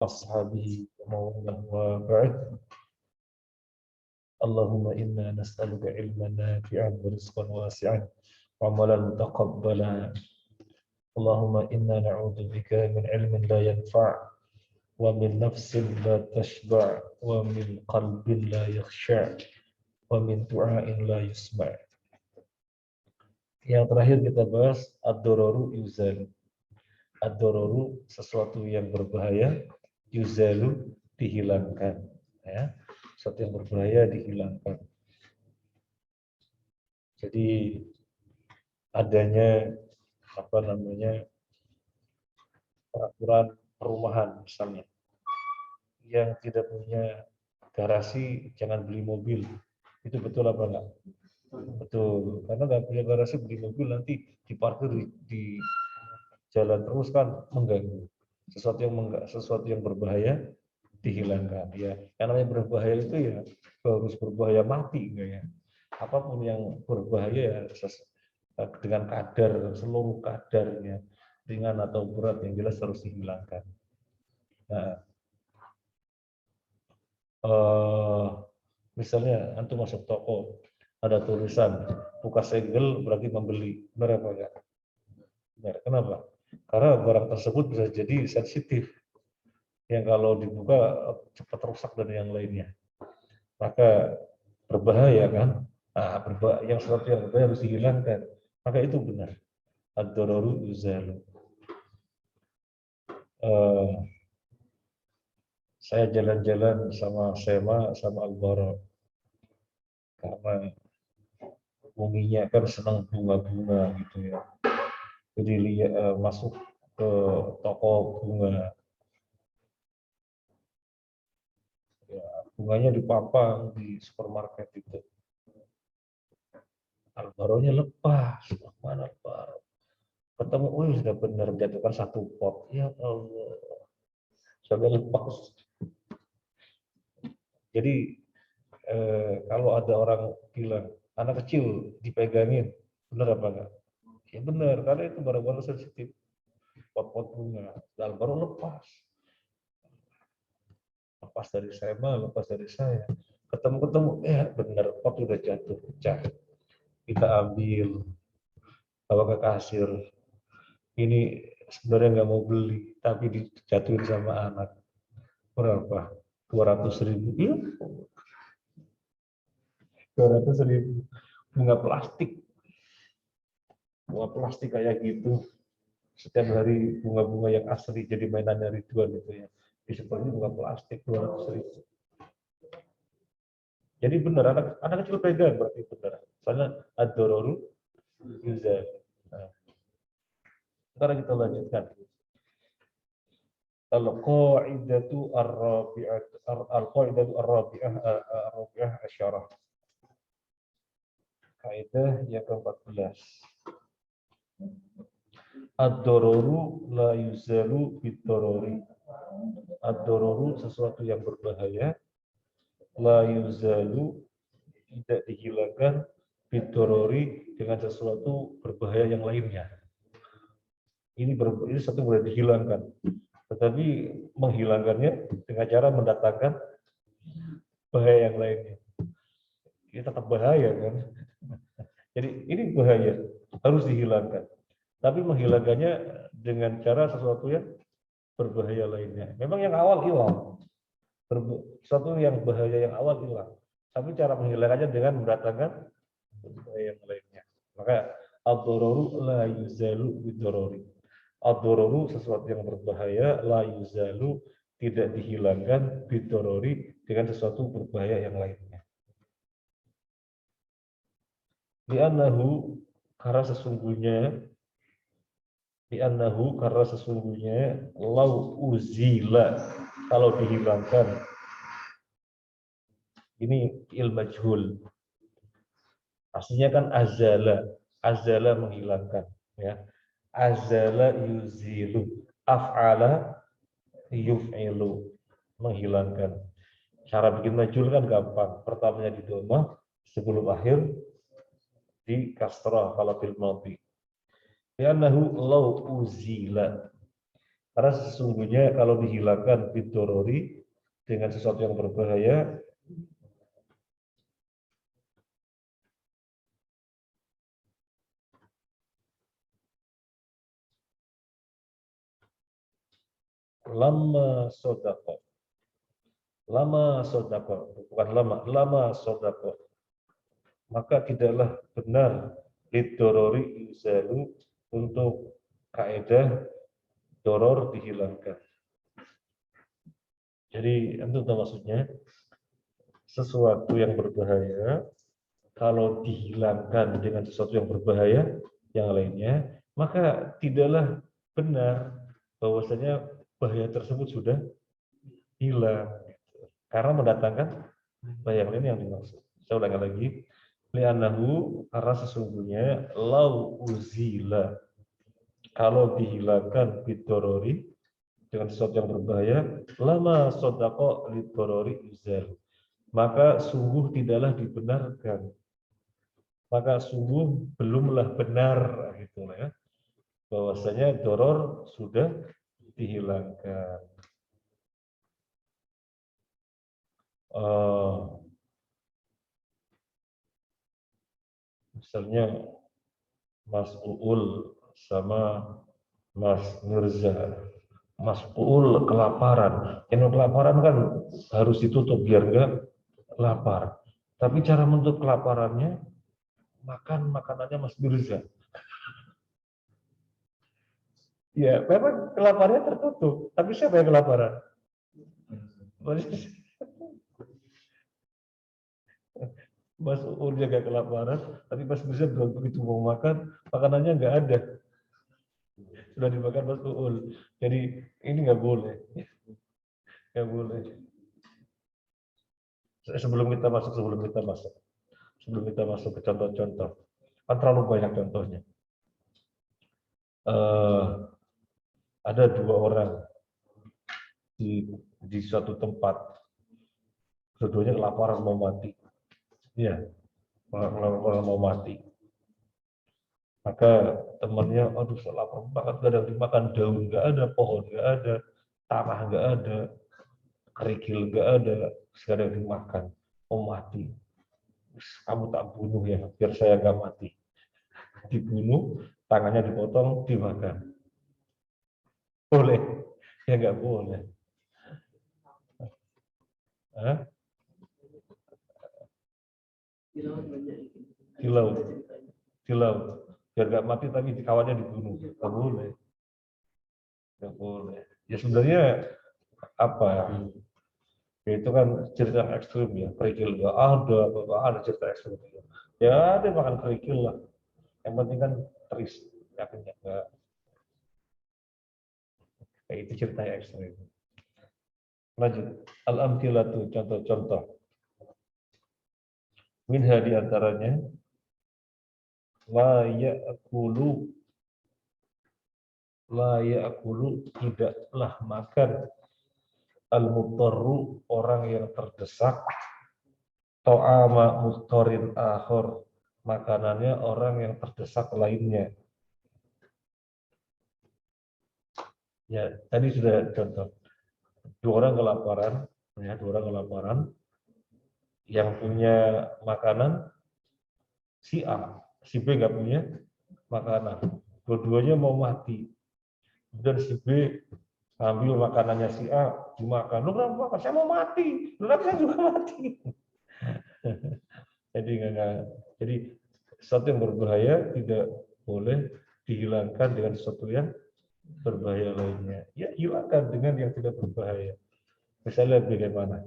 أصحابه ومن وبعد. اللهم إنا نسألك علما نافعا ورزقا واسعا وعملا متقبلا. اللهم إنا نعوذ بك من علم لا ينفع ومن نفس لا تشبع ومن قلب لا يخشع ومن دعاء لا يسمع. Yang terakhir kita bahas ad-dororu yuzalu. Ad-dororu sesuatu yang berbahaya, yuzalu dihilangkan. Ya, sesuatu yang berbahaya dihilangkan. Jadi adanya peraturan perumahan misalnya yang tidak punya garasi jangan beli mobil, itu betul apa enggak? Betul, karena nggak punya garasi beli mobil nanti diparkir di jalan terus kan mengganggu. Sesuatu yang berbahaya dihilangkan ya. Yang namanya berbahaya itu ya harus berbahaya mati enggak ya. Apapun yang berbahaya dengan kadar seluruh kadarnya ringan atau berat yang jelas harus dihilangkan. Nah, misalnya antum masuk toko ada tulisan buka segel berarti membeli, benar apa enggak? Benar. Kenapa? Karena barang tersebut bisa jadi sensitif yang kalau dibuka cepat rusak dan yang lainnya. Maka berbahaya kan? Nah, yang sesuatu yang berbahaya harus dihilangkan. Maka itu benar. Ad-dororu yuzalu. Saya jalan-jalan sama Sema sama Albaro karena Uminya kan senang bunga-bunga gitu ya. Jadi masuk ke toko bunga, ya, bunganya dipapang di supermarket itu. Alvaronya lepas, mana Alvaro? Ketemu, sudah benar jatuhkan satu pot. Ya Allah, sudah lepas. Jadi kalau ada orang bilang anak kecil dipegangin, benar apa enggak? Ya benar, karena itu barang-barang sensitif. Pot-pot bunga, Alvaro lepas. Lepas dari saya, lepas dari saya. Ketemu-ketemu, benar, pot udah jatuh, pecah. Kita ambil, bawa ke kasir. Ini sebenarnya nggak mau beli, tapi dijatuhin sama anak. Berapa? 200.000. Iya, 200.000. Bunga plastik. Bunga plastik kayak gitu. Setiap hari bunga-bunga yang asli jadi mainannya Ridwan gitu ya. Di seperti bunga plastik 200.000. Jadi benar, anak kecil pegang berarti benar. Soalnya ad-dororu yuza. Nah, sekarang kita lanjutkan. Al-qaidatu ar-rabi'ah asyarah. Kaidah yang ke-14. Ad-dororu la yuzalu bid-dorori. Ad-dororu sesuatu yang berbahaya, la yuzalu tidak dihilangkan bid-dorori dengan sesuatu berbahaya yang lainnya. Ini satu boleh dihilangkan, tetapi menghilangkannya dengan cara mendatangkan bahaya yang lainnya. Ini tetap bahaya kan? Jadi ini bahaya, harus dihilangkan. Tapi menghilangkannya dengan cara sesuatu yang berbahaya lainnya. Memang yang awal hilang, sesuatu yang bahaya yang awal hilang. Tapi cara menghilangkannya dengan mendatangkan bahaya yang lainnya. Maka ad-dororu la yuzalu bid-dorori. Ad-dororu sesuatu yang berbahaya, la yuzalu tidak dihilangkan bid-dorori dengan sesuatu berbahaya yang lainnya. Li'annahu karena sesungguhnya lau uzila kalau dihilangkan, ini il majhul, aslinya kan azala menghilangkan ya, azala yuzilu, af'ala yuf'ilu menghilangkan. Cara bikin majhul kan gampang, pertamanya di dhamma sebelum akhir di kasrah kalau fil madhi. Li'annahu law uzila, Karena sesungguhnya kalau dihilangkan bidorori dengan sesuatu yang berbahaya, lama sodako, bukan lama sodako, maka tidaklah benar bidorori yuzalu untuk kaidah doror dihilangkan. Jadi itu maksudnya sesuatu yang berbahaya kalau dihilangkan dengan sesuatu yang berbahaya yang lainnya, maka tidaklah benar bahwasanya bahaya tersebut sudah hilang. Karena mendatangkan bahaya yang lain yang dimaksud. Saya ulangi lagi. Li'annahu, karena sesungguhnya lau uzila, kalau dihilangkan bidorori dengan sesuatu yang berbahaya, lama sodako lidorori uzal, maka sungguh tidaklah dibenarkan, maka sungguh belumlah benar gitu ya, bahwasanya doror sudah dihilangkan. Misalnya Mas Uul sama Mas Mirza. Mas Uul kelaparan. Yang kelaparan kan harus ditutup biar enggak lapar. Tapi cara menutup kelaparannya makan makanannya Mas Mirza. Ya, memang kelaparannya tertutup. Tapi siapa yang kelaparan? Mas Uul jaga kelaparan, tapi Mas Mirza begitu mau makan, makanannya nggak ada. Sudah dimakan Mas Uul. Jadi ini nggak boleh. Nggak boleh. Sebelum kita masuk ke contoh-contoh, kan terlalu banyak contohnya. Ada dua orang di suatu tempat, keduanya kelaparan mau mati. Ya, kelaparan mau mati. Maka temannya, aduh saya lapar banget, gak ada yang dimakan, daun nggak ada, pohon nggak ada, tanah nggak ada, kerikil nggak ada, segala yang dimakan, mau mati. Kamu tak bunuh ya, biar saya nggak mati. Dibunuh, tangannya dipotong, dimakan. Boleh? Ya nggak boleh. Hah? Di laut. Di laut. Biar nggak mati tapi kawannya dibunuh. Nggak boleh. Nggak boleh. Ya sebenarnya apa? Ya, itu kan cerita ekstrim ya. Kerikil nggak ada cerita ekstrim. Ya ada makan kerikil lah. Yang penting kan terisi. Yakin nggak? Kayak itu cerita ekstrim. Lanjut. Al-amthilatu, contoh-contoh. Minha di antaranya la ya'kulu tidaklah makan al-mudtarru orang yang terdesak ta'ama mudtarin akhor makanannya orang yang terdesak lainnya. Ya, tadi sudah contoh. Dua orang kelaparan yang punya makanan si A, si B nggak punya makanan. Dua-duanya mau mati. Dan si B ambil makanannya si A, dimakan. Lu kenapa makan? Saya mau mati. Lu saya juga mati. Jadi sesuatu yang berbahaya tidak boleh dihilangkan dengan sesuatu yang berbahaya lainnya. Ya, hilangkan dengan yang tidak berbahaya. Misalnya bagaimana?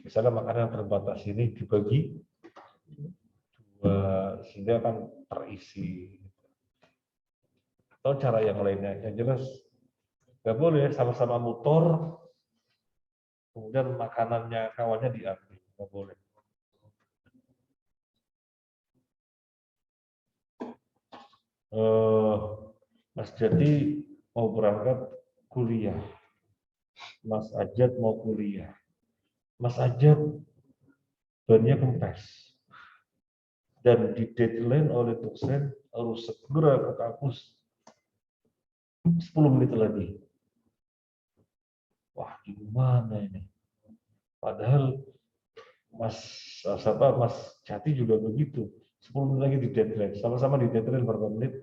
Misalnya makanan terbatas ini dibagi dua, sehingga kan terisi. Atau cara yang lainnya, yang jelas nggak boleh sama-sama motor, kemudian makanannya kawannya diambil, nggak boleh. Mas Jadi mau berangkat kuliah, Mas Ajat mau kuliah, Mas Ajat bannya kempes dan di deadline oleh dosen harus segera ke kampus 10 menit lagi. Wah, gimana ini? Padahal Mas Jati juga begitu. 10 menit lagi di deadline. Sama-sama di deadline berapa menit?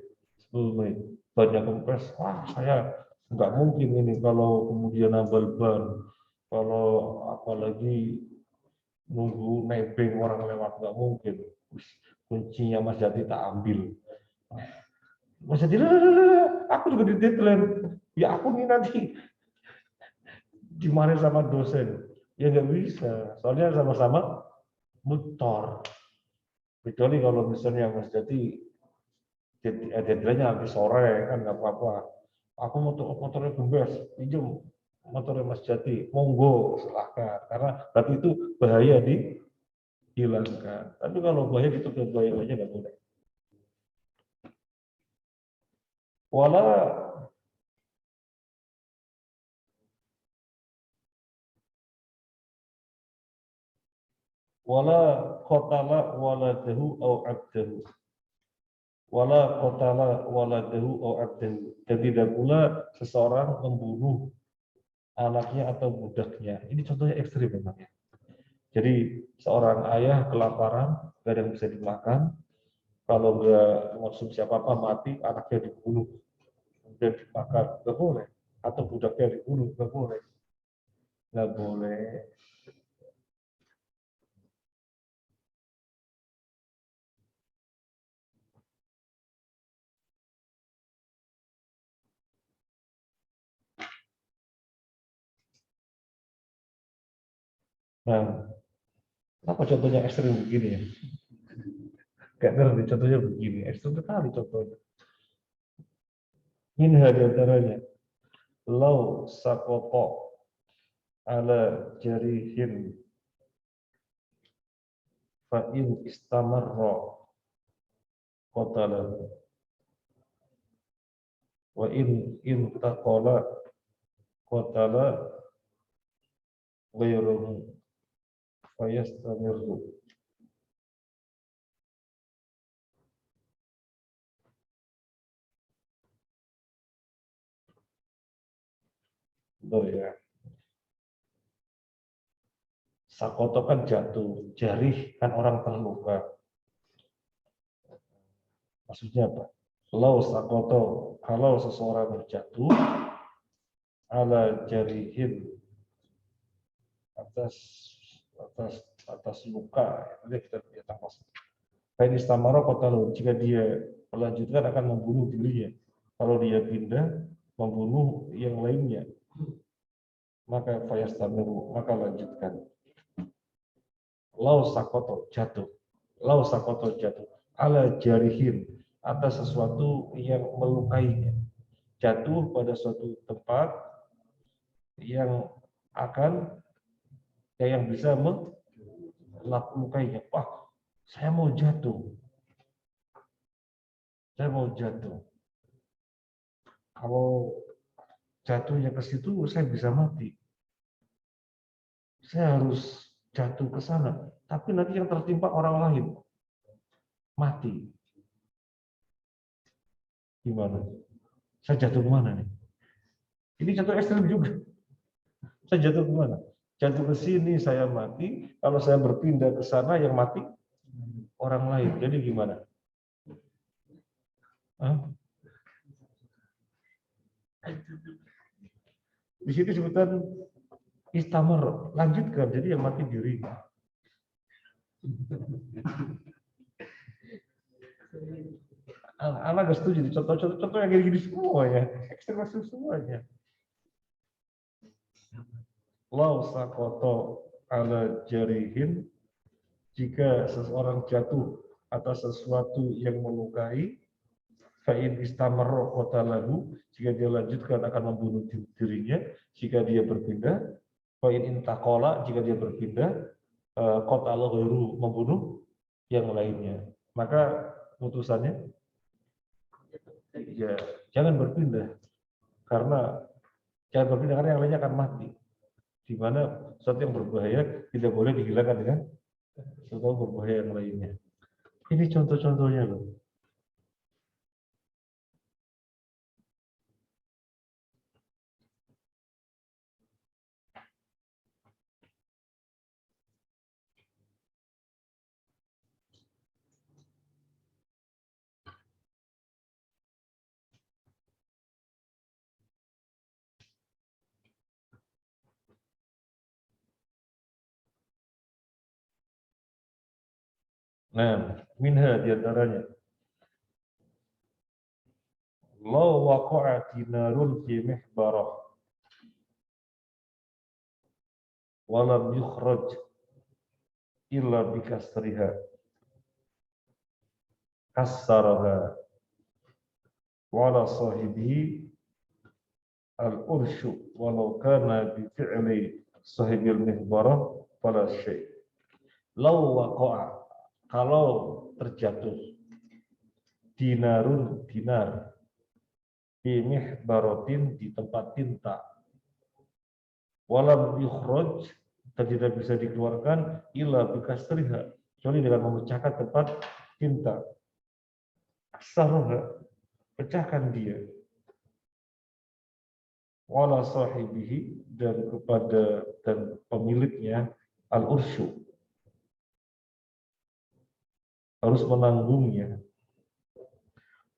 10 menit. Banyak kempes. Wah, saya nggak mungkin ini kalau kemudian nambal ban. Kalau apalagi nunggu nebeng orang lewat nggak mungkin. Kuncinya Mas Jati tak ambil. Mas Jati, aku juga di deadline. Ya aku nih nanti dimarahin sama dosen. Ya nggak bisa. Soalnya sama-sama motor. Kecuali kalau misalnya Mas Jati deadline-nya habis sore kan nggak apa-apa. Aku motornya Gembes, pinjam motornya Mas Jati, monggo silahkan. Karena berarti itu bahaya dihilangkan. Tapi kalau bahaya itu bahaya aja nggak boleh. Wala wala qatala waladahu au abdahu. Wala qatala waladahu au abdahu. Dan tidak pula seseorang membunuh anaknya atau budaknya. Ini contohnya ekstrim memang ya. Jadi seorang ayah kelaparan, gak ada yang bisa dimakan, kalau nggak mengonsumsi apa-apa mati, anaknya dibunuh, kemudian dimakan, nggak boleh. Atau budaknya dibunuh, nggak boleh. Nggak boleh. Nah, apa contohnya ekstrim begini ya? Gak ngerti contohnya begini, ekstrim sekali contohnya. Ini di antaranya, lau sakoto ala jarihin fa'in istamarro qatalahu wa in taqala qatala ghairuhu fayastamirru. Betul ya. Sakoto kan jatuh, jarih kan orang terluka. Maksudnya apa? Lau sakoto, kalau seseorang terjatuh, ala jarihin atas atas atas luka, nanti kita lihat apa. Kain istamaro kota lo, jika dia melanjutkan akan membunuh dirinya. Kalau dia pindah membunuh yang lainnya, maka fayastamiru, maka lanjutkan. Lau sakoto jatuh, lau sakoto jatuh, ala jarihin atas sesuatu yang melukainya, jatuh pada suatu tempat yang akan yang bisa melukainya. Wah, saya mau jatuh, saya mau jatuh. Kalau jatuhnya ke situ, saya bisa mati. Saya harus jatuh ke sana. Tapi nanti yang tertimpa orang lain mati. Gimana? Saya jatuh ke mana nih? Ini contoh ekstrim juga. Saya jatuh ke mana? Jatuh ke sini saya mati. Kalau saya berpindah ke sana yang mati orang lain. Jadi gimana? Hah? Di sini sebutan istamar, lanjutkan. Jadi yang mati diri. Anak gak setuju. Contoh yang gini-gini semuanya. Ekstrim semuanya. Lau sakoto ala jarihin, jika seseorang jatuh atas sesuatu yang melukai, fa'in istamarro kota lagu, jika dia lanjutkan akan membunuh dirinya, jika dia berpindah, fa'in intakola, jika dia berpindah, kota lagu membunuh yang lainnya. Maka putusannya, ya jangan berpindah, karena karena yang lainnya akan mati. Di mana sesuatu yang berbahaya tidak boleh dihilangkan dengan sesuatu berbahaya yang lainnya. Ini contoh-contohnya loh. Nah, minha di antaranya. Law waqa'a dinarun fi mihbarah wa lam yukhraj illa bi kasriha kassaraha wa la sahibihi al-urshu walau kana bi fi'li sahibil mihbarah fala syai'. Law waqa'a, kalau terjatuh dinarun dinar fi mihbaratin di tempat tinta walam yukhraj dan tidak bisa dikeluarkan illa bikasriha kecuali dengan memecahkan tempat tinta kasarha pecahkan dia wala sahibihi dan kepada dan pemiliknya al-ursyu harus menanggungnya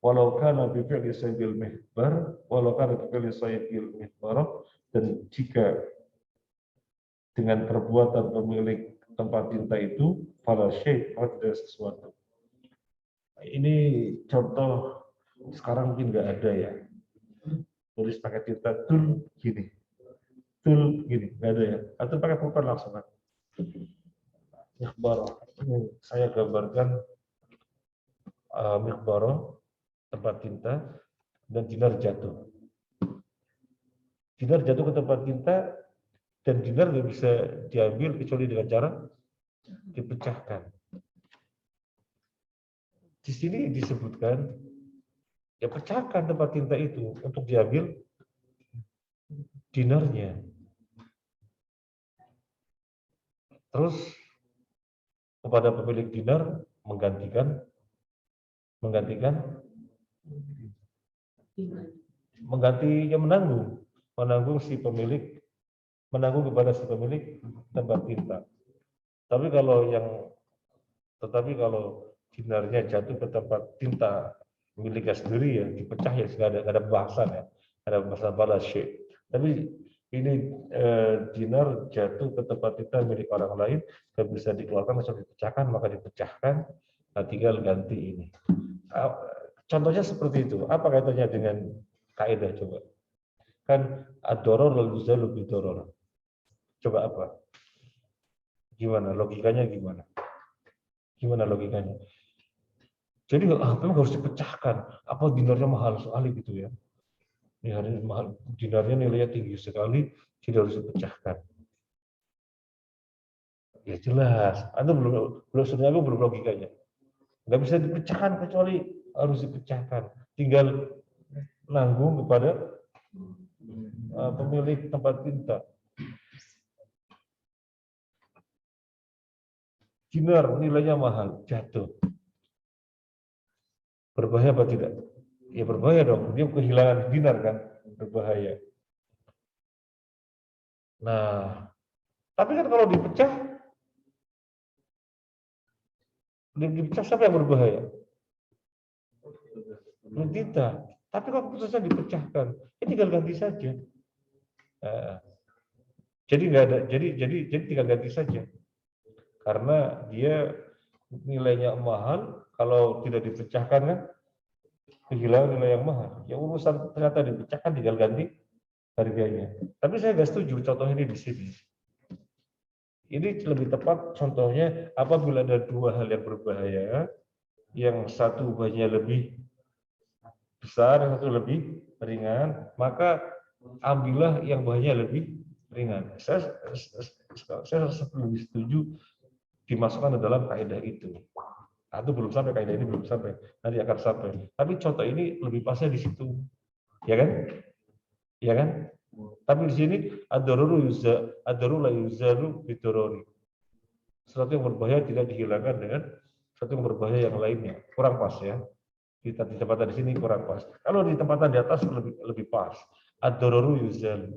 walau kana bi fi'li sahibil mihbar walau kana bi fi'li sahibil mihbar dan jika dengan perbuatan pemilik tempat tinta itu fala syai' tidak sesuatu. Ini contoh sekarang mungkin nggak ada ya. Tulis pakai tinta tul gini, nggak ada ya. Atau pakai pulpen langsung kan. Mikhbaro. Saya gambarkan mikhbaro tempat tinta dan dinar jatuh. Dinar jatuh ke tempat tinta dan dinar nggak bisa diambil kecuali dengan cara dipecahkan. Di sini disebutkan ya pecahkan tempat tinta itu untuk diambil dinarnya. Terus kepada pemilik dinar menggantikan menanggung si pemilik, menanggung kepada si pemilik tempat tinta. Tetapi kalau dinarnya jatuh ke tempat tinta miliknya sendiri ya dipecah ya nggak ada bahasan ya, ada bahasan balas syai'. Tapi ini dinar jatuh ke tempat tinta milik orang lain dan bisa dikeluarkan atau dipecahkan maka dipecahkan. Nah, tinggal ganti ini. Contohnya seperti itu. Apa kaitannya dengan kaidah coba? Kan ad-darar la yuzalu bid-darar. Coba apa? Gimana logikanya gimana? Gimana logikanya? Jadi memang harus dipecahkan. Apa dinarnya mahal sekali gitu ya? Dinarnya mahal, dinarnya nilainya tinggi sekali, tidak harus dipecahkan. Ya jelas. Anda belum logikanya. Nggak bisa dipecahkan kecuali harus dipecahkan. Tinggal nanggung kepada pemilik tempat tinta. Dinar nilainya mahal, jatuh. Berbahaya apa tidak? Ya berbahaya dong. Dia kehilangan dinar kan, berbahaya. Nah, tapi kan kalau dipecah siapa yang berbahaya? Tinta. Tapi kalau putusnya dipecahkan, ya tinggal ganti saja. Jadi nggak ada, jadi tinggal ganti saja. Karena dia nilainya mahal, kalau tidak dipecahkan kan kehilangan nilai yang mahal. Ya urusan ternyata dipecahkan tinggal ganti harganya. Tapi saya nggak setuju contoh ini di sini. Ini lebih tepat contohnya apabila ada dua hal yang berbahaya, yang satu bahayanya lebih besar, yang satu lebih ringan, maka ambillah yang bahayanya lebih ringan. Saya lebih setuju dimasukkan ke dalam kaidah itu. Atau belum sampai, kaidah ini belum sampai, nanti akan sampai. Tapi contoh ini lebih pasnya di situ, ya kan? Ya kan? Tapi di sini ad-daruru la yuzalu bid-daruri. Sesuatu yang berbahaya tidak dihilangkan dengan sesuatu yang berbahaya yang lainnya. Kurang pas ya. Di tempatan di sini kurang pas. Kalau di tempatan di atas lebih pas. Ad-daruru yuzalu.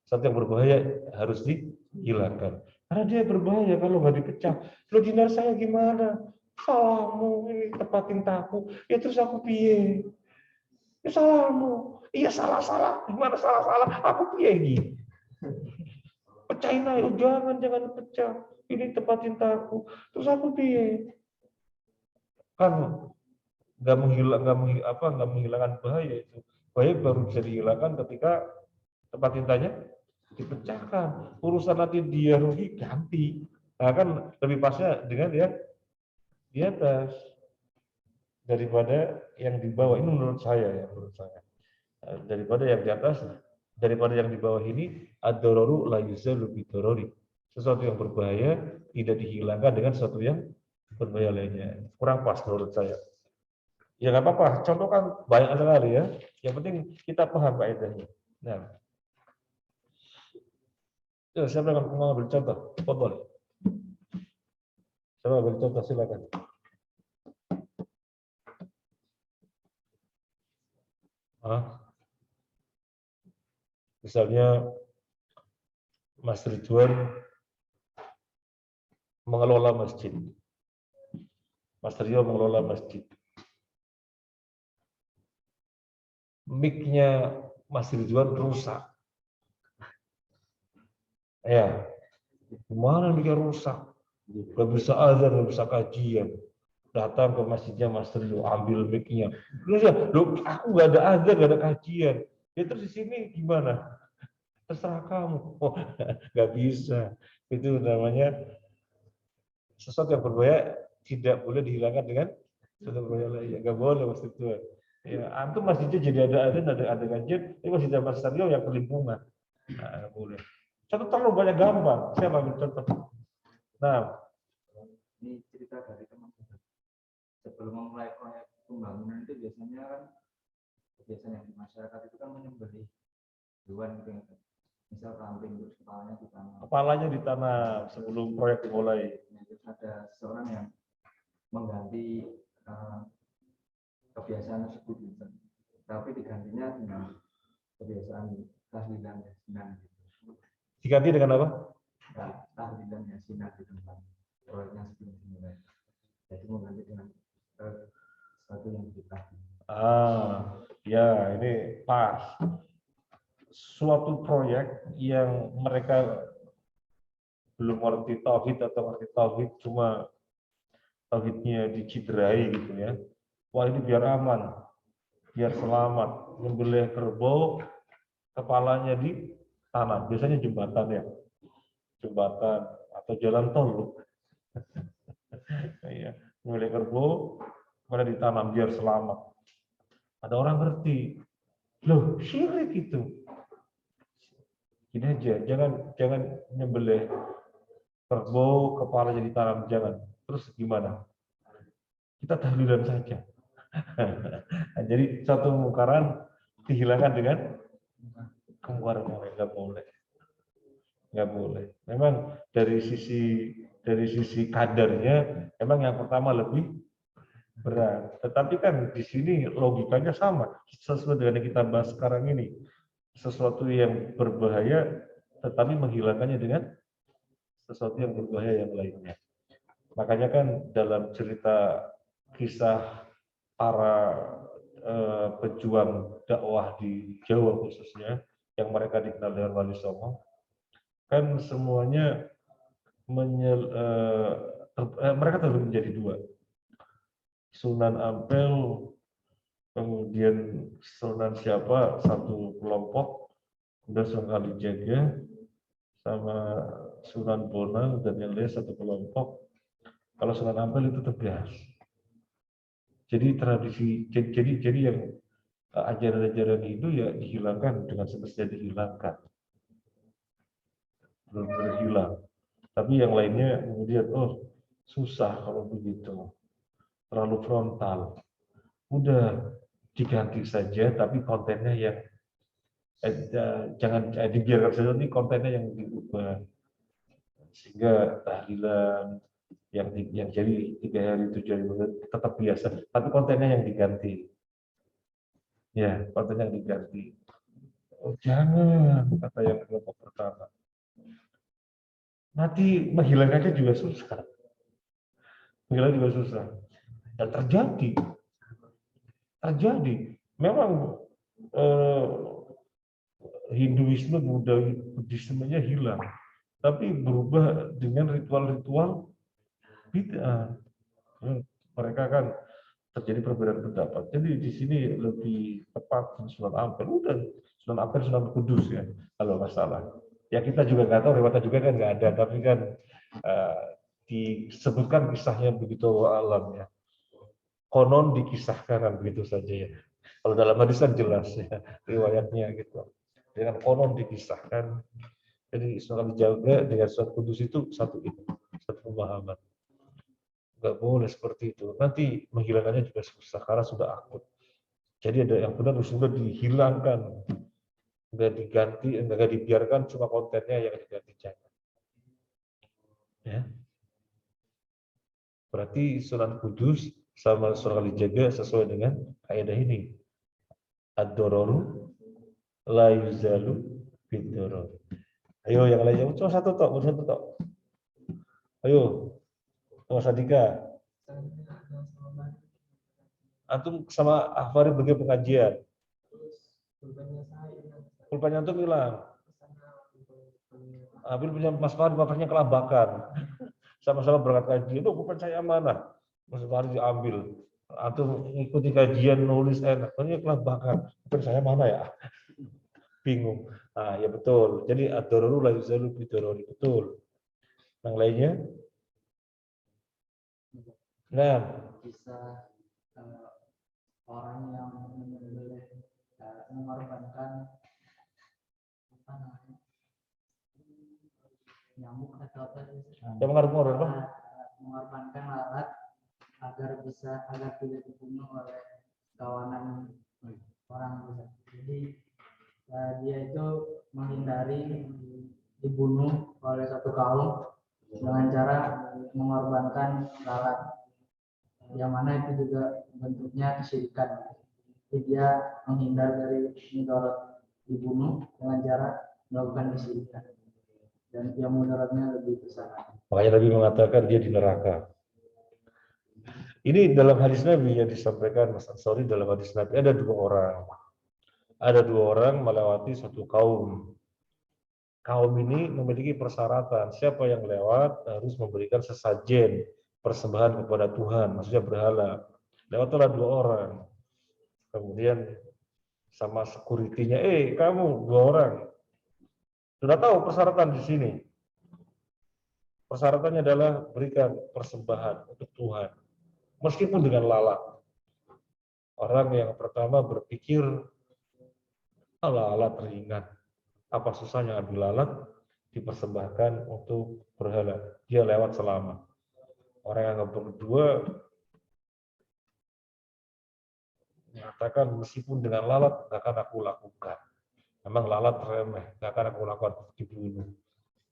Sesuatu yang berbahaya harus dihilangkan. Karena dia berbahaya kalau nggak dipecah. Lo dinar saya gimana? Salahmu, ini tempat tintaku. Ya terus aku piye? Ya salahmu. Iya salah. Gimana salah? Aku piye iki? Pecahin aja, jangan pecah. ini tempat cintaku. Terus aku piye? Kan nggak menghilangkan bahaya itu. Bahaya baru bisa dihilangkan ketika tempat cintanya dipecahkan. Urusan nanti dia rugi ganti. Nah kan lebih pasnya dengan dia di atas daripada yang di bawah. Ini menurut saya ya, menurut saya. Daripada yang di atas, daripada yang di bawah ini, ad-dararu la yuzalu bid-darari. Sesuatu yang berbahaya tidak dihilangkan dengan sesuatu yang berbahaya lainnya. Kurang pas menurut saya. Ya nggak apa-apa, contoh kan banyak sekali ya. Yang penting kita paham kaidahnya. Nah, ya, siapa yang mau ambil contoh? Boleh. Siapa ambil contoh silakan. Misalnya Mas Ridwan mengelola masjid. Mas Rio mengelola masjid. Mic-nya Mas Ridwan rusak. Ya, gimana mic-nya rusak? Gak bisa azan, gak bisa kajian. Datang ke masjidnya Mas Rio, ambil mic-nya. Terus ya, aku gak ada azan, gak ada kajian. Ya terus di sini gimana? Terserah kamu. Oh, gak bisa. Itu namanya sesuatu yang berbahaya tidak boleh dihilangkan dengan sesuatu yang berbahaya lain. Gak boleh Mas Ridwan. Ya, antum masjidnya jadi ada kajian, ini masjid Mas Rio yang kelimpungan. Nah, boleh. Contoh terlalu banyak gampang. Saya ambil contoh. Nah, ini cerita dari teman kita. Sebelum memulai proyek pembangunan itu biasanya kan kebiasaan yang di masyarakat itu kan menyembelih hewan gitu. Misal kambing terus kepalanya ditanam. Kepalanya ditanam sebelum proyek dimulai. Terus ada seseorang yang mengganti kebiasaan tersebut, gitu. Tapi digantinya dengan kebiasaan tahlilan yasinan gitu. Diganti dengan apa? Tahlilan yasinan di tempat proyeknya sebelum dimulai. Jadi mengganti dengan sesuatu yang kita. Ya ini pas. Suatu proyek yang mereka belum ngerti tauhid atau ngerti tauhid cuma tauhidnya diciderai gitu ya. Wah ini biar aman, biar selamat. Membelih kerbau, kepalanya ditanam. Biasanya jembatan ya, jembatan atau jalan tol. Iya, membelih kerbau, kemudian ditanam biar selamat. Ada orang ngerti, loh syirik itu. Gini aja, jangan nyembelih kerbau kepala jadi tanam, jangan. Terus gimana? Kita tahlilan saja. Nah, jadi satu kemungkaran dihilangkan dengan kemungkaran yang lain. Nggak boleh. Memang dari sisi kadarnya, memang yang pertama lebih berat. Tetapi kan di sini logikanya sama, sesuai dengan yang kita bahas sekarang ini. Sesuatu yang berbahaya, tetapi menghilangkannya dengan sesuatu yang berbahaya yang lainnya. Makanya kan dalam cerita kisah para pejuang dakwah di Jawa khususnya, yang mereka dikenal dengan Wali Songo, kan semuanya mereka terbagi menjadi dua. Sunan Ampel, kemudian Sunan siapa, satu kelompok, kemudian Sunan Kalijaga, sama Sunan Bonang dan yang lain satu kelompok. Kalau Sunan Ampel itu tegas. Jadi tradisi, jadi yang ajaran-ajaran itu ya dihilangkan dengan semestinya dihilangkan, benar-benar hilang. Tapi yang lainnya kemudian susah kalau begitu, terlalu frontal. Udah diganti saja, tapi kontennya yang jangan dibiarkan saja, ini kontennya yang diubah sehingga tahlilan yang jadi 3 hari 7 hari tetap biasa, tapi kontennya yang diganti. Ya, kontennya yang diganti. Oh, jangan, kata yang kelompok pertama. Nanti menghilangkannya juga susah. Menghilangkan juga susah. Dan terjadi. Memang Hinduisme, Buddhismenya hilang. tapi berubah dengan ritual-ritual bid'ah. Mereka kan terjadi perbedaan pendapat. Jadi di sini lebih tepat Sunan Ampel. Udah Sunan Ampel, Sunan Kudus ya, kalau nggak salah. Ya kita juga nggak tahu, riwayatnya juga kan nggak ada, tapi kan disebutkan kisahnya begitu alam ya. Konon dikisahkan kan begitu saja ya. Kalau dalam hadis kan jelas ya riwayatnya gitu. Dengan konon dikisahkan. Jadi Sunan Kalijaga dengan Sunan Kudus itu satu pemahaman. Nggak boleh seperti itu. Nanti menghilangkannya juga susah karena sudah akut. Jadi ada yang benar sudah dihilangkan, nggak diganti, nggak dibiarkan, cuma kontennya yang diganti jangan. Ya. Berarti Sunan Kudus sama Sunan Kalijaga sesuai dengan kaidah ini. Ad-dororu la yuzalu bid-doror. Ayo yang lainnya, cuma satu tok. Ayo, Mas Adika. Antum sama Ahfari pergi pengajian. Pulpennya antum hilang. Ambil punya Mas Fahri, bapaknya kelabakan. Sama-sama berangkat kajian, itu pulpen saya mana? Mas Fahri diambil. Antum ikuti kajian, nulis enak. Ternyata kelabakan. Pulpen saya mana ya? Bingung. Ah, ya betul. Jadi ad-dororu la yuzalu bid-dorori. Betul. Yang lainnya? Nah, bisa orang yang mengorbankan apa namanya nyamuk atau apa yang mengorbankan lalat agar tidak dibunuh oleh kawanan orang. Jadi dia itu menghindari dibunuh oleh satu kaum dengan cara mengorbankan lalat, yang mana itu juga bentuknya kesyirikan. Jadi dia menghindar dari mudarat dibunuh dengan cara melakukan kesyirikan, dan yang mudaratnya lebih besar. Makanya Nabi mengatakan dia di neraka. Ini dalam hadis Nabi yang disampaikan Mas Ansori, dalam hadis Nabi ada dua orang melewati satu kaum. Kaum ini memiliki persyaratan. Siapa yang lewat harus memberikan sesajen, persembahan kepada Tuhan, maksudnya berhala. Lewatlah dua orang. Kemudian sama security-nya, kamu dua orang. Sudah tahu persyaratan di sini. Persyaratannya adalah berikan persembahan untuk Tuhan, meskipun dengan lalat. Orang yang pertama berpikir, lalat ringan. Apa susahnya ambil lalat, dipersembahkan untuk berhala. Dia lewat selamat. Orang yang berdua mengatakan, meskipun dengan lalat, nggak akan aku lakukan. Memang lalat remeh, nggak akan aku lakukan, dibunuh.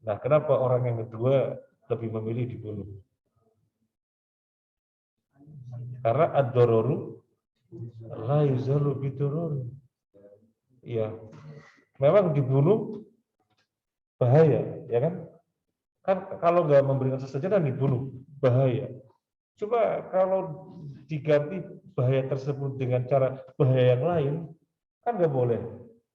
Nah, kenapa orang yang kedua lebih memilih dibunuh? Karena ad-dororu la yuzalu bid-dorori. Iya, memang dibunuh bahaya, ya kan? Kan kalau nggak memberikan sesajen kan dibunuh, bahaya. Coba kalau diganti bahaya tersebut dengan cara bahaya yang lain, kan nggak boleh.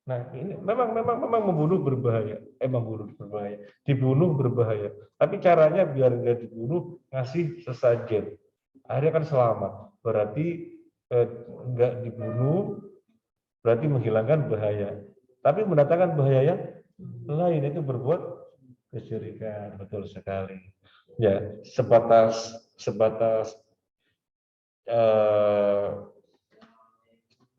Nah, ini memang membunuh berbahaya, membunuh berbahaya, dibunuh berbahaya. Tapi caranya biar nggak dibunuh, ngasih sesajen. Akhirnya kan selamat. Berarti nggak dibunuh, berarti menghilangkan bahaya. Tapi mendatangkan bahaya yang lain, itu berbuat kesyirikan. Betul sekali. Ya, sebatas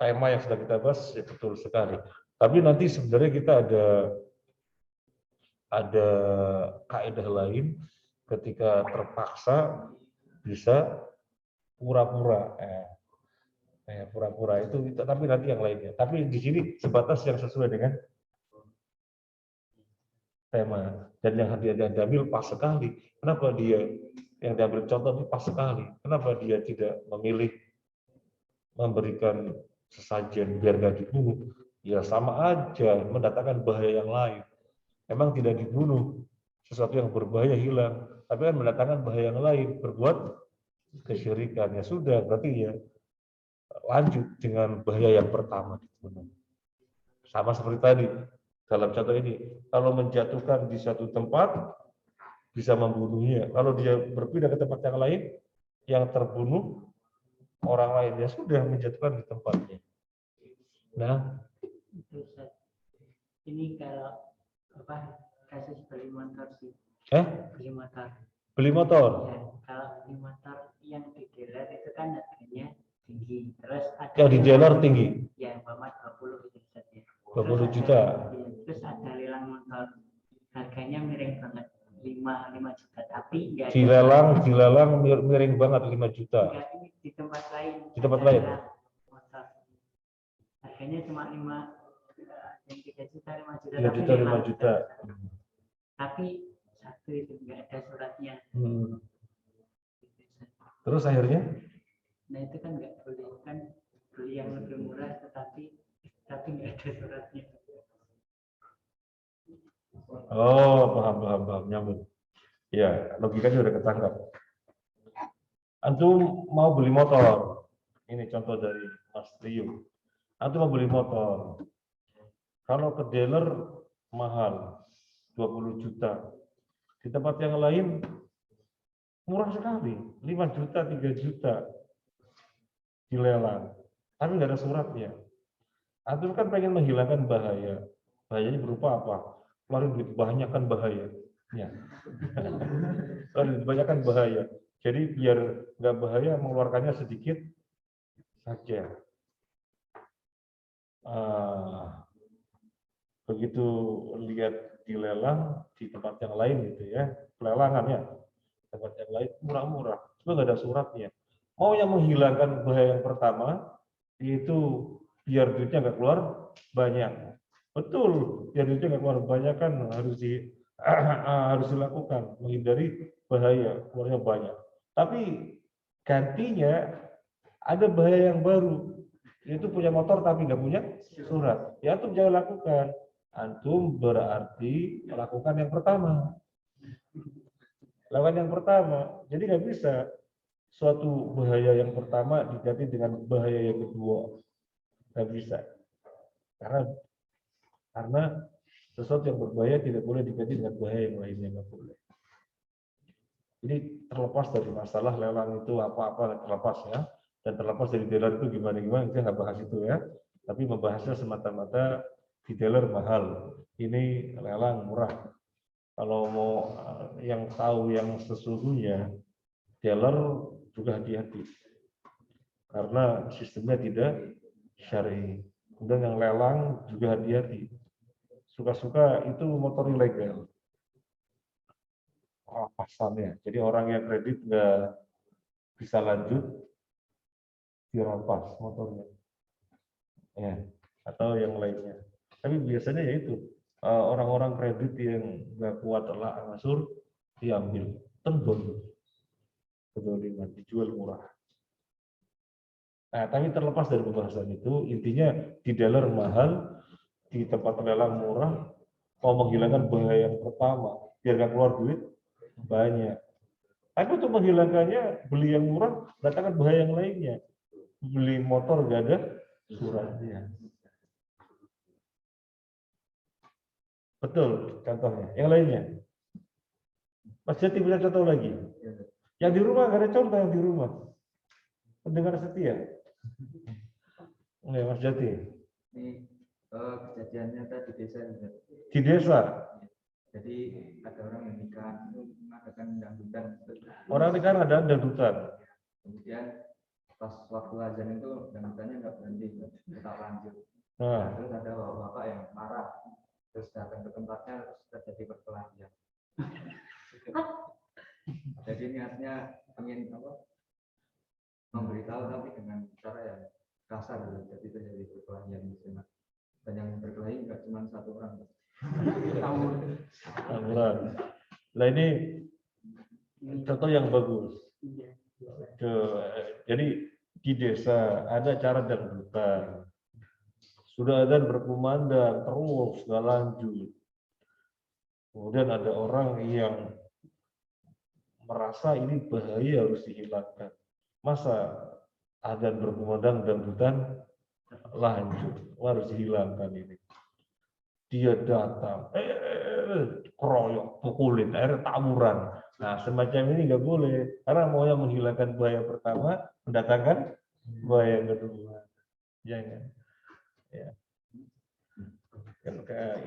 tema yang sudah kita bahas, ya betul sekali. Tapi nanti sebenarnya kita ada kaidah lain ketika terpaksa bisa pura-pura. Pura-pura itu, tapi nanti yang lainnya. Tapi di sini sebatas yang sesuai dengan tema. Dan yang diambil pas sekali. Kenapa dia yang diambil contoh ini pas sekali? Kenapa dia tidak memilih memberikan sesajen biar nggak dibunuh? Ya sama aja mendatangkan bahaya yang lain. Memang tidak dibunuh, sesuatu yang berbahaya hilang, tapi kan mendatangkan bahaya yang lain, berbuat kesyirikan. Ya sudah, berarti ya lanjut dengan bahaya yang pertama dibunuh. Sama seperti tadi, Dalam contoh ini, kalau menjatuhkan di satu tempat bisa membunuhnya. Kalau dia berpindah ke tempat yang lain, yang terbunuh orang lain, ya sudah menjatuhkan di tempatnya. Nah, Itu Ustaz. Ini kalau apa kasus beli motor sih, beli motor. beli motor. Ya, kalau beli motor yang di dealer itu kan harganya tinggi. Terus ada Yang di dealer tinggi, ya umpama 20 gitu saja. 20 juta. Terus ada lelang motor, harganya miring banget, 5 juta, tapi enggak Dilelang miring banget 5 juta. enggak, ini di tempat lain. Di tempat ada lain. lelang motor. Harganya cuma 5 yang 3 juta, 5 juta. 3 juta, 5 juta. Tapi satu itu enggak ada suratnya. Terus akhirnya? Nah itu kan enggak boleh, kan beli yang lebih murah tapi enggak ada suratnya. Oh, paham, nyambung. Ya, logikanya udah ketangkap. Antum mau beli motor. Ini contoh dari Mas Rio. Antum mau beli motor. Kalau ke dealer mahal, 20 juta. Di tempat yang lain murah sekali, 5 juta, 3 juta dilelang. Tapi nggak ada suratnya. Antum kan pengen menghilangkan bahaya. Bahayanya berupa apa? Keluarin duit banyak kan bahaya. Ya. Keluarin duit banyak kan bahaya. Jadi biar nggak bahaya, mengeluarkannya sedikit saja. Begitu lihat dilelang di tempat yang lain gitu ya, pelelangan ya, tempat yang lain murah-murah, cuma nggak ada suratnya. Mau yang menghilangkan bahaya yang pertama, yaitu biar duitnya nggak keluar banyak. Betul, biar duitnya nggak keluar banyak kan harus dilakukan, menghindari bahaya keluarnya banyak. Tapi gantinya ada bahaya yang baru, yaitu punya motor tapi nggak punya surat. Ya antum jangan lakukan. Antum berarti melakukan yang pertama. Lakukan yang pertama. Jadi nggak bisa suatu bahaya yang pertama diganti dengan bahaya yang kedua. Nggak bisa. Karena sesuatu yang berbahaya tidak boleh diganti dengan bahaya yang lainnya, nggak boleh. Jadi terlepas dari masalah lelang itu apa-apa, terlepas ya. Dan terlepas dari dealer itu gimana-gimana, kita nggak bahas itu ya. Tapi membahasnya semata-mata di dealer mahal, ini lelang murah. Kalau mau yang tahu yang sesungguhnya, dealer juga hati-hati. Karena sistemnya tidak syar'i. Kemudian yang lelang juga hati-hati. Suka-suka itu motor ilegal. Pasalnya. Jadi orang yang kredit nggak bisa lanjut, dirampas motornya. Ya, atau yang lainnya. Tapi biasanya ya itu orang-orang kredit yang nggak kuat telah ngasur diambil, tembon, kedoliman, dijual murah. Nah, tapi terlepas dari pembahasan itu, intinya di dealer mahal, di tempat lelang murah, mau menghilangkan bahaya yang pertama, biar nggak keluar duit banyak. Tapi untuk menghilangkannya, beli yang murah, datangkan bahaya yang lainnya. Beli motor nggak ada suratnya. Betul, contohnya. Yang lainnya. Mas Jati punya contoh lagi. Yang di rumah nggak ada contoh yang di rumah. Pendengar setia. Oke, Mas Jati. Ini kejadiannya tadi di desa. Di desa. Jadi ada orang yang nikah itu mengadakan dangdutan. Orang nikah ada dangdutan. Kemudian pas waktu azan itu dangdutannya nggak berhenti, tetap lanjut. Nah, Terus ada bapak yang marah, terus datang ke tempatnya terus terjadi perkelahian. Jadi niatnya ingin apa? Memberitahu tapi dengan cara yang kasar, jadi terjadi perkelahian di sana. Dan yang berkelahi nggak cuma satu orang. tawuran. Nah ini contoh yang bagus. Jadi di desa ada cara dangdutan. Sudah ada berkumandang terus nggak lanjut. Kemudian ada orang yang merasa ini bahaya harus dihilangkan. Masa adzan berkumandang dangdutan lanjut, harus dihilangkan ini. dia datang, keroyok, pukulin, akhirnya tawuran. Nah, semacam ini nggak boleh, karena maunya menghilangkan bahaya pertama, mendatangkan bahaya kedua. Jangan. Ya.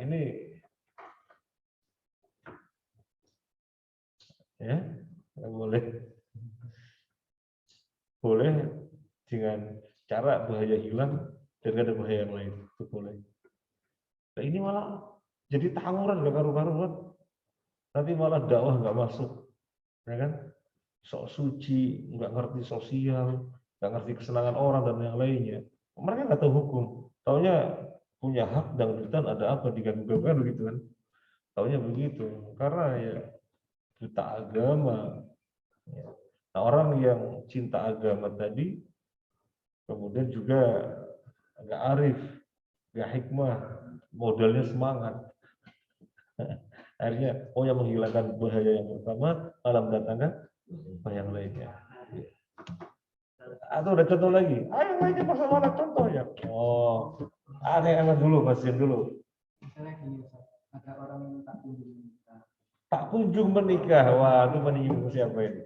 Ini ya nggak boleh. Boleh dengan cara bahaya hilang dan ada bahaya yang lain, itu boleh. Nah, ini malah jadi tawuran nggak karu-karuan, nanti malah dakwah nggak masuk, ya kan? Sok suci, nggak ngerti sosial, nggak ngerti kesenangan orang dan yang lainnya. Mereka nggak tahu hukum, taunya punya hak dangdutan ada apa diganggu-ganggu begitu kan? Taunya begitu, karena ya buta agama. Nah, orang yang cinta agama tadi kemudian juga agak arif, agak hikmah, modalnya semangat. Akhirnya, yang menghilangkan bahaya yang pertama, malah mendatangkan bahaya yang lainnya. Atau ada contoh lagi, ayo lainnya bagaimana contohnya? Oh, aneh-aneh dulu, pasien dulu. Misalnya gini, ada orang yang tak kunjung menikah. Tak kunjung menikah, wah itu menyinggung siapa ini?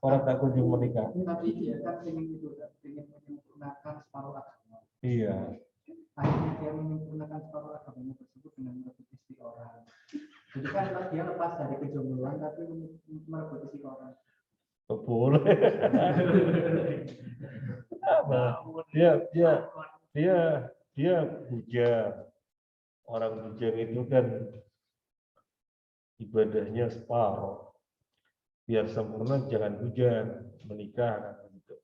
Orang tak kunjung menikah. Tapi dia kan ingin itu, ingin menyempurnakan separuh agama. Iya. Akhirnya dia menyempurnakan separuh agamanya tersebut dengan merebut istri orang. Jadi kan dia lepas dari kejombloan tapi merebut istri orang. Boleh. Dia bujang. Orang bujang itu kan ibadahnya separuh. Biar sempurna jangan bujang, menikah gitu.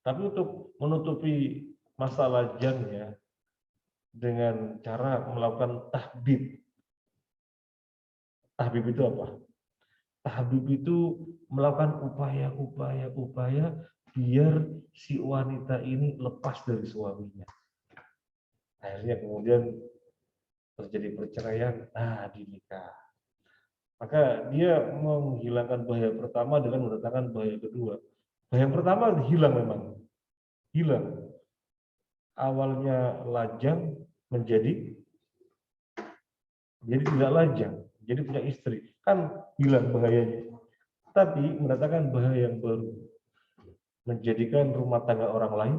Tapi untuk menutupi masalah jangnya dengan cara melakukan tahbib. Tahbib itu apa? Tahbib itu melakukan upaya biar si wanita ini lepas dari suaminya. Akhirnya kemudian terjadi perceraian, dinikah. Maka dia menghilangkan bahaya pertama dengan mendatangkan bahaya kedua. Bahaya pertama hilang memang. Hilang. Awalnya lajang menjadi tidak lajang, jadi punya istri. Kan hilang bahayanya. Tapi mendatangkan bahaya yang baru. Menjadikan rumah tangga orang lain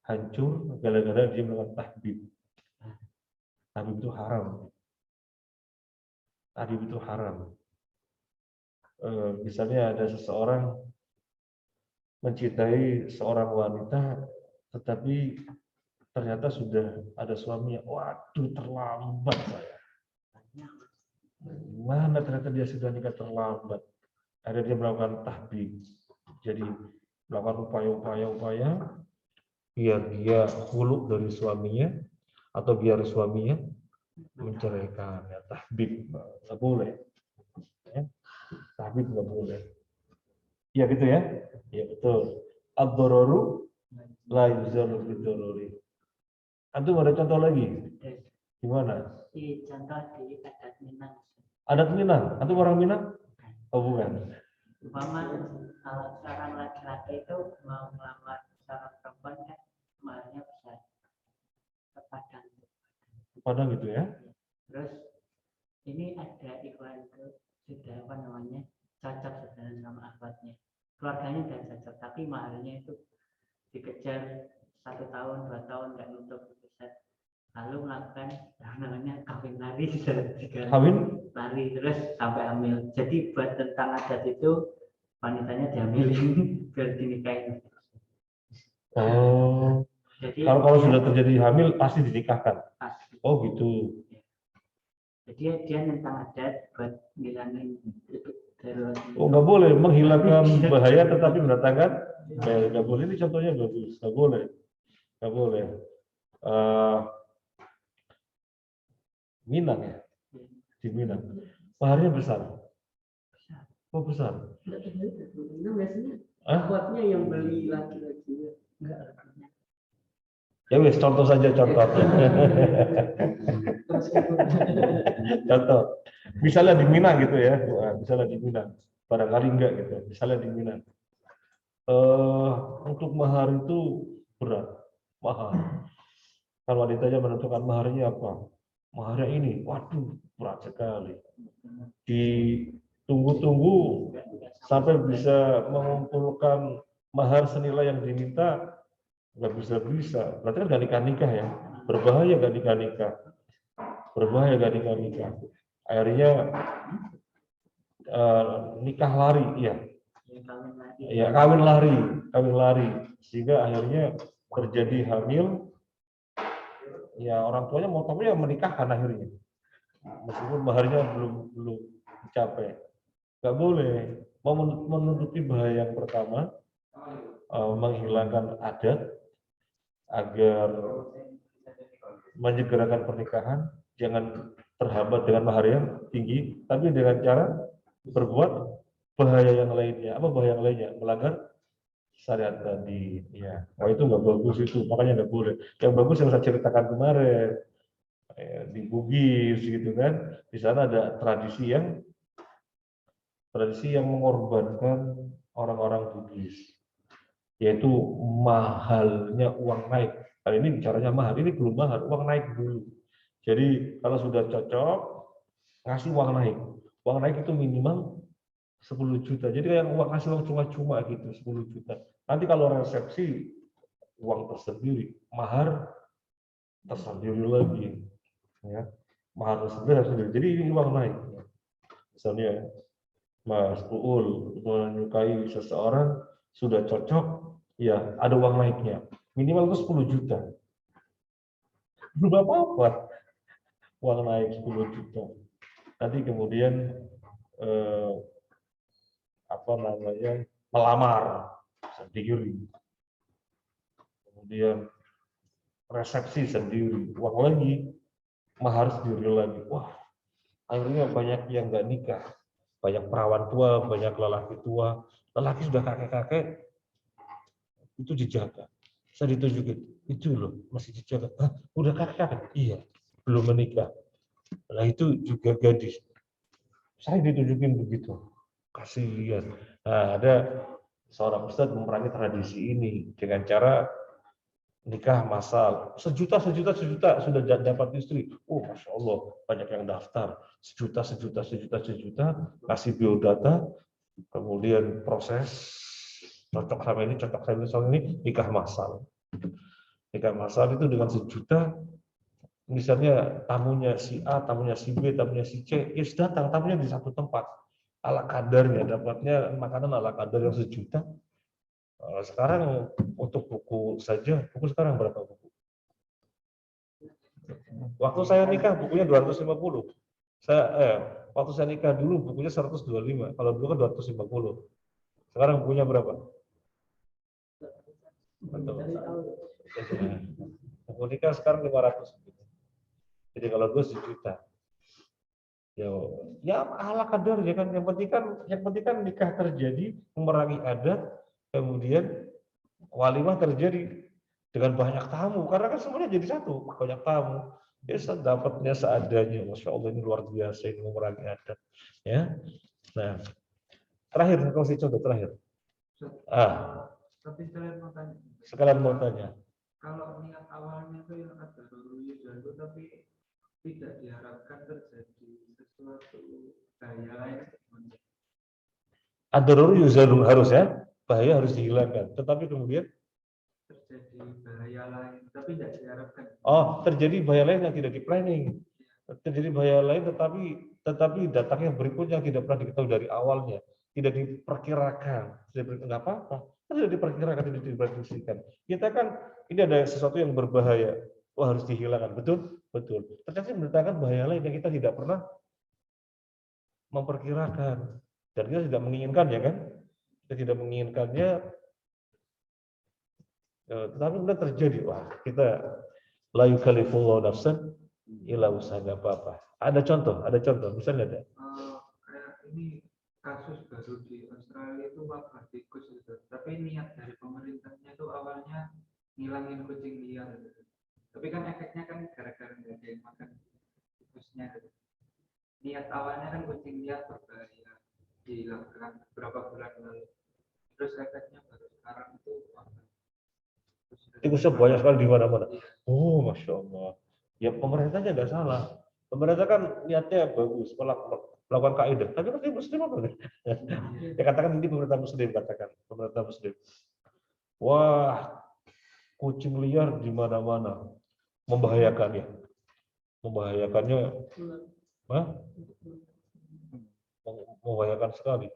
hancur gara-gara dia melakukan tahbib. Tahbib itu haram. Tahbib itu haram. Misalnya ada seseorang mencintai seorang wanita, tetapi ternyata sudah ada suaminya. Waduh, terlambat saya. Mana ternyata dia sudah nikah terlambat. Akhirnya dia melakukan tahbib. Jadi melakukan upaya biar dia khulu dari suaminya atau biar suaminya menceraikan. Ya, tahbib nggak boleh. Ya, tahbib nggak boleh. Ya gitu ya. Ya betul. Ad-dararu la yuzalu bid-daruri. Antum ada contoh lagi? Gimana? Di contoh di adat Minang. Adat Minang? Antum orang Minang? Oh bukan. Umpama kalau seorang laki-laki itu mau melamar seorang perempuan kan maharnya besar ke Padang. Padang gitu ya. Terus ini ada iklan itu sudah cocok sebenarnya sama akhwatnya. Keluarganya sudah cocok tapi maharnya itu dikejar 1 tahun 2 tahun nggak nutup besar. Lalu melakukan kawin lari Kawin lari terus sampai hamil. Jadi buat tentang adat itu wanitanya dihamilin biar dinikahin. Oh. Jadi kalau sudah terjadi hamil pasti dinikahkan. Pasti. Oh gitu. Jadi dia tentang adat buat ngilangin terus. Oh nggak boleh menghilangkan bahaya tetapi mendatangkan bahaya. Nggak boleh. Ini contohnya bagus. Nggak boleh. Nggak boleh. Minang ya. Di Minang. Maharnya besar. Oh besar. Itu biasanya akhwatnya yang beli laki-lakinya. Enggak. Ya wes contoh saja contoh. Contoh. Misalnya di Minang gitu ya. Misalnya di Minang. Barangkali enggak gitu. Misalnya di Minang. Untuk mahar itu berat. Mahal. Kalau wanitanya menentukan maharnya apa? Maharnya ini, waduh, berat sekali. Ditunggu-tunggu sampai bisa mengumpulkan mahar senilai yang diminta, nggak bisa-bisa. Berarti kan nggak nikah-nikah ya. Berbahaya nggak nikah-nikah. Berbahaya nggak nikah-nikah. Akhirnya nikah lari, ya. Ya, kawin lari. Sehingga akhirnya terjadi hamil. Ya orang tuanya mau tahu ya menikahkan akhirnya, meskipun maharnya belum dicapai. Nggak boleh. Mau menutupi bahaya yang pertama, menghilangkan adat agar menyegerakan pernikahan, jangan terhambat dengan mahar yang tinggi, tapi dengan cara berbuat bahaya yang lainnya. Apa bahaya yang lainnya? Melanggar syariat tadi. Ya, wah itu nggak bagus itu, makanya nggak boleh. Yang bagus yang saya ceritakan kemarin, di Bugis gitu kan, di sana ada tradisi yang mengorbankan orang-orang Bugis, yaitu mahalnya uang naik. Kali ini bicaranya mahal, ini belum mahal, uang naik dulu. Jadi kalau sudah cocok, ngasih uang naik. Uang naik itu minimal 10 juta. Jadi yang ngasih uang cuma-cuma gitu, 10 juta. Nanti kalau resepsi, uang tersendiri, mahar tersendiri lagi. Ya, mahar tersendiri. Jadi ini uang naik. Misalnya Mas Uul menyukai seseorang, sudah cocok, ya ada uang naiknya. Minimal itu 10 juta. Belum apa-apa, uang naik 10 juta. Nanti kemudian melamar sendiri. Kemudian resepsi sendiri, uang lagi, mahar sendiri lagi. Wah, akhirnya banyak yang nggak nikah. Banyak perawan tua, banyak lelaki tua. Lelaki sudah kakek-kakek, itu dijaga. Saya ditunjukin, itu loh, masih dijaga. Hah, udah kakek-kakek? Iya, belum menikah. Nah itu juga gadis. Saya ditunjukin begitu. Kasih lihat. Nah, ada seorang ustadz memerangi tradisi ini dengan cara nikah massal. Sejuta sudah dapat istri. Oh, masya Allah, banyak yang daftar. Sejuta, kasih biodata, kemudian proses cocok sama ini, nikah massal. Nikah massal itu dengan sejuta, misalnya tamunya si A, tamunya si B, tamunya si C, datang tamunya di satu tempat. Ala kadarnya, dapatnya makanan ala kadar yang sejuta. Sekarang untuk buku saja, buku sekarang berapa buku? Waktu saya nikah bukunya 250. Waktu saya nikah dulu bukunya 125. Kalau dulu kan 250. Sekarang bukunya berapa? Buku nikah sekarang 500. Jadi kalau dulu 1 juta. Ya ala kadar ya kan. Yang penting kan nikah terjadi, memerangi adat, kemudian walimah terjadi dengan banyak tamu. Karena kan semuanya jadi satu, banyak tamu. Biasa dapatnya seadanya. Masya Allah, ini luar biasa, ini memerangi adat. Ya. Nah, terakhir saya kasih contoh terakhir. Tapi Sekalian mau tanya. Kalau niat awalnya itu yang ada dulu itu, tapi tidak diharapkan terjadi sesuatu bahaya lain. Ad-daruru yuzalu harus ya, bahaya harus dihilangkan. Tetapi kemudian terjadi bahaya lain, tapi tidak diharapkan. Oh, terjadi bahaya lain yang tidak di planning. Terjadi bahaya lain tetapi datangnya berikutnya tidak pernah diketahui dari awalnya, tidak diperkirakan, nggak apa-apa, tidak diperkirakan, tidak diprediksikan. Kita kan ini ada sesuatu yang berbahaya, wah harus dihilangkan, betul, betul. Ternyata mendatangkan bahaya lain yang kita tidak pernah memperkirakan dan kita tidak menginginkan ya kan, kita tidak menginginkannya, tetapi kemudian terjadi, wah kita la yukallifullahu nafsan illa usaha, nggak apa-apa. Ada contoh, misalnya ada. Kayak ini kasus baru di Australia itu wabah tikus itu, tapi niat dari pemerintahnya itu awalnya ngilangin kucing liar, tapi kan efeknya kan gara-gara nggak ada yang makan tikusnya. Niat awalnya kan kucing liar berbahaya, dihilangkan beberapa bulan lalu, terus efeknya baru sekarang itu wabah. Tikusnya banyak sekali di mana-mana. Oh, Masya Allah. Ya pemerintahnya nggak salah. Pemerintah kan niatnya bagus, melakukan kaidah. Tapi kan muslim apa? Ya katakan ini pemerintah muslim, katakan pemerintah muslim. Wah, kucing liar di mana-mana, membahayakan ya. Membahayakannya, Hah? Membahayakan sekali.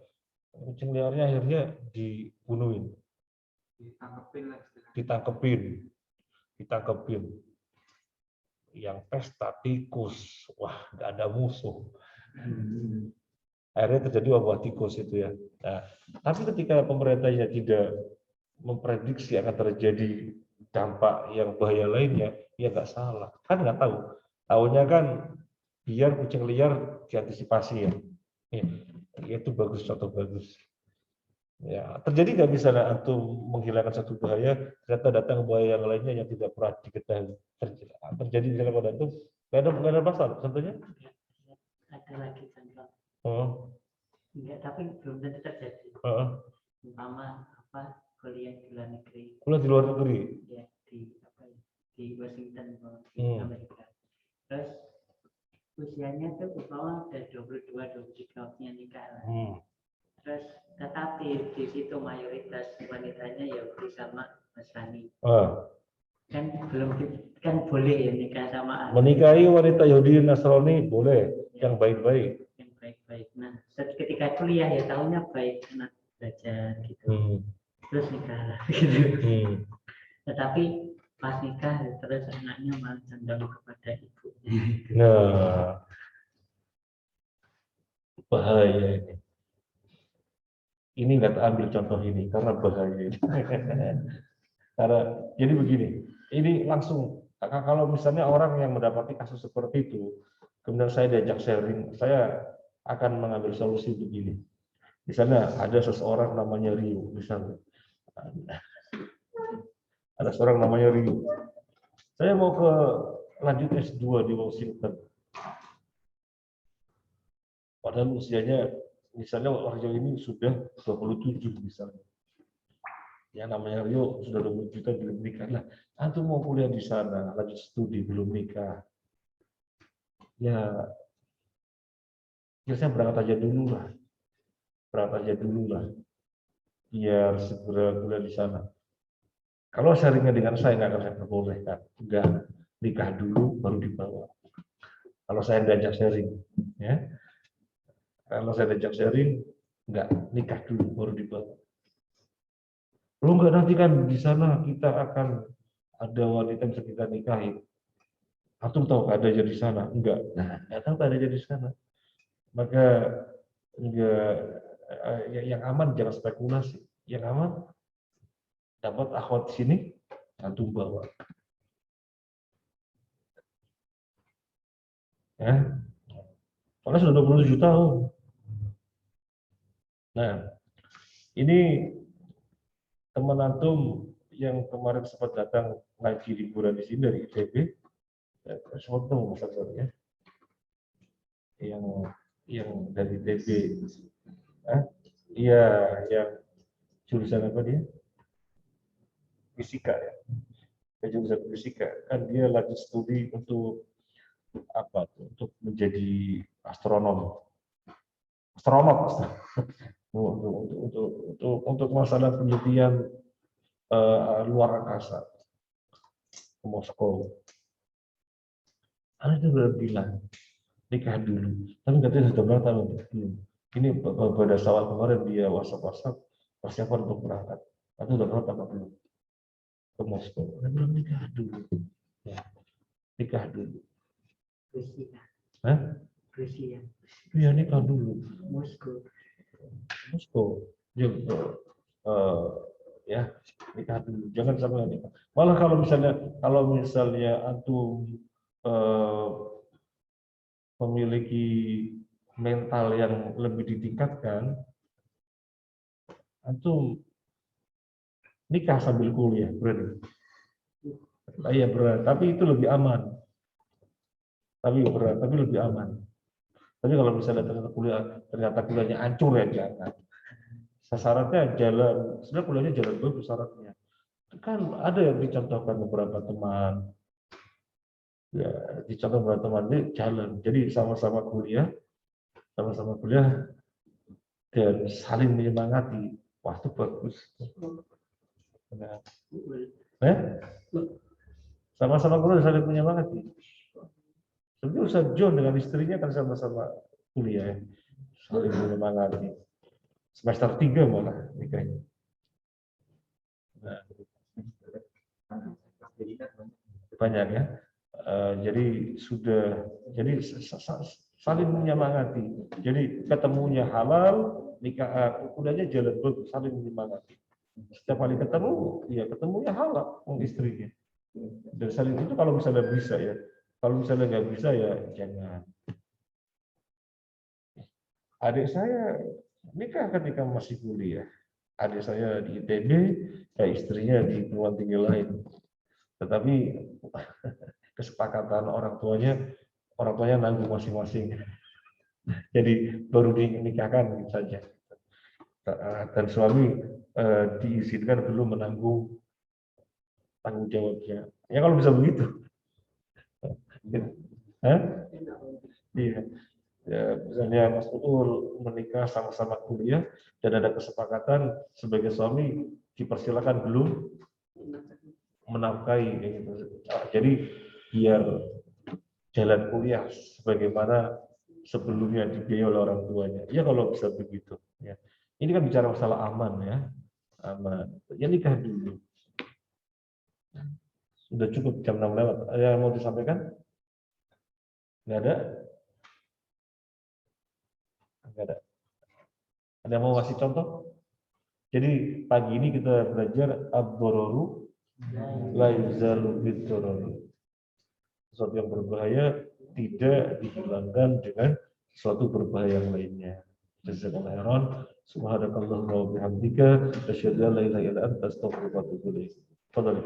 Kucing liarnya akhirnya dibunuhin, ditangkepin. Yang pesta tikus, wah nggak ada musuh. Akhirnya terjadi wabah tikus itu ya. Nah, tapi ketika pemerintahnya tidak memprediksi akan terjadi dampak yang bahaya lainnya, ya nggak salah. Kan nggak tahu. Tahunya kan biar kucing liar diantisipasi ya. Ya, itu bagus, contoh bagus. Ya, terjadi nggak misalnya antum menghilangkan satu bahaya, ternyata datang bahaya yang lainnya yang tidak pernah diketahui. Terjadi misalnya pada antum, nggak ada masalah, contohnya? Ada lagi contoh. Oh. Enggak, tapi belum tentu terjadi. Umpama kuliah di luar negeri. Kuliah di luar negeri? Ya, di Washington, di Amerika. Terus usianya tuh umpama udah 22-23 tahunnya nikah. Terus tetapi di situ mayoritas wanitanya ya bersama Nasrani. Kan belum, kan boleh ya nikah sama menikahi wanita Yahudi Nasrani boleh, ya, yang baik-baik. Yang baik-baik. Nah, ketika kuliah ya tahunya baik, anak belajar gitu. Terus nikah gitu. Tetapi pas nikah terus anaknya malah condong kepada ibunya. Nah, bahaya ini. Ini nggak ambil contoh ini karena bahaya ini. Karena jadi begini, ini langsung kalau misalnya orang yang mendapati kasus seperti itu, kemudian saya diajak sharing, saya akan mengambil solusi begini. Misalnya ada seseorang namanya Rio, misalnya. Ada seorang namanya Rio. Saya mau lanjut S2 di Washington. Padahal usianya, misalnya Rio ini sudah 27 misalnya. Yang namanya Rio sudah 20 juta belum nikah. Lah, antum mau kuliah di sana, lanjut studi belum nikah. Ya saya berangkat aja dulu lah. Biar segera kuliah di sana. Kalau sharingnya dengan saya nggak akan saya perbolehkan. Enggak, nikah dulu baru dibawa. Kalau saya diajak sharing, ya. Kalau saya diajak sharing, enggak, nikah dulu baru dibawa. Kalau enggak nanti kan di sana kita akan ada wanita yang bisa kita nikahi. Antum tahu keadaannya di sana? Enggak. Nah, enggak tahu keadaannya di sana. Maka enggak, yang aman jangan spekulasi. Yang aman dapat akhwat sini, antum bawa. Ya. Soalnya sudah 27 tahun. Nah, ini teman antum yang kemarin sempat datang ngaji liburan di sini dari ITB, sempat ketemu Mas Akbar ya, yang dari ITB, iya, yang jurusan apa dia? Fisika ya, jurusan fisika. Kan dia lagi studi untuk apa? Untuk menjadi astronot. Untuk masalah penelitian luar angkasa ke Moskow. Anda itu sudah bilang nikah dulu, tapi katanya sudah berapa tahun belum. Ini pada saat kemarin dia WhatsApp persiapan untuk berangkat. Atau sudah berapa tahun belum ke Moskow. Anda belum nikah dulu. Ya, nikah dulu. Rusia. Hah? Rusia. Iya, nikah dulu. Moskow. Ya, nikah dulu. Jangan sampai nikah. Malah kalau misalnya antum memiliki mental yang lebih ditingkatkan, antum nikah sambil kuliah, berat. Iya berat, tapi itu lebih aman. Tapi lebih aman. Tapi kalau misalnya ternyata kuliahnya hancur ya jangan. Syaratnya sebenarnya kuliahnya jalan bagus syaratnya. Kan ada yang dicontohkan beberapa teman, ya dicontoh beberapa teman ini jalan, jadi sama-sama kuliah dan saling menyemangati. Wah itu bagus. Nah, sama-sama kuliah saling menyemangati. Sebenarnya Ustaz John dengan istrinya kan sama-sama kuliah, saling menyemangati. Semester 3 malah nikahnya. Nah, banyak ya. Jadi saling menyemangati. Jadi ketemunya halal, nikah kuliahnya jalan bagus, saling menyemangati. Setiap kali ketemu, ya ketemunya halal, istrinya. Dan saling itu kalau misalnya bisa ya. Kalau misalnya nggak bisa ya jangan. Adik saya nikah ketika masih kuliah. Adik saya di ITB, istrinya di perguruan tinggi lain. Tetapi kesepakatan orang tuanya nanggung masing-masing. Jadi baru dinikahkan gitu saja. Dan suami diizinkan belum menanggung tanggung jawabnya. Ya kalau bisa begitu. Iya. Ya, misalnya Mas Uul menikah sama-sama kuliah dan ada kesepakatan sebagai suami dipersilakan belum menafkahi gitu. Jadi biar jalan kuliah sebagaimana sebelumnya dibiayai oleh orang tuanya. Ya kalau bisa begitu. Ya. Ini kan bicara masalah aman ya, aman. Ya nikah dulu. Sudah cukup jam 6 lewat. Ada yang mau disampaikan? Nggak ada? Nggak ada. Ada yang mau kasih contoh? Jadi pagi ini kita belajar ad-dororu la yuzalu bid-dorori. Sesuatu yang berbahaya tidak dihilangkan dengan sesuatu berbahaya yang lainnya. Jazakallahu khairan. Subhanakallahumma wa bihamdika asyhadu an la ilaha illa anta astaghfiruka wa atubu ilaik. Fadhal.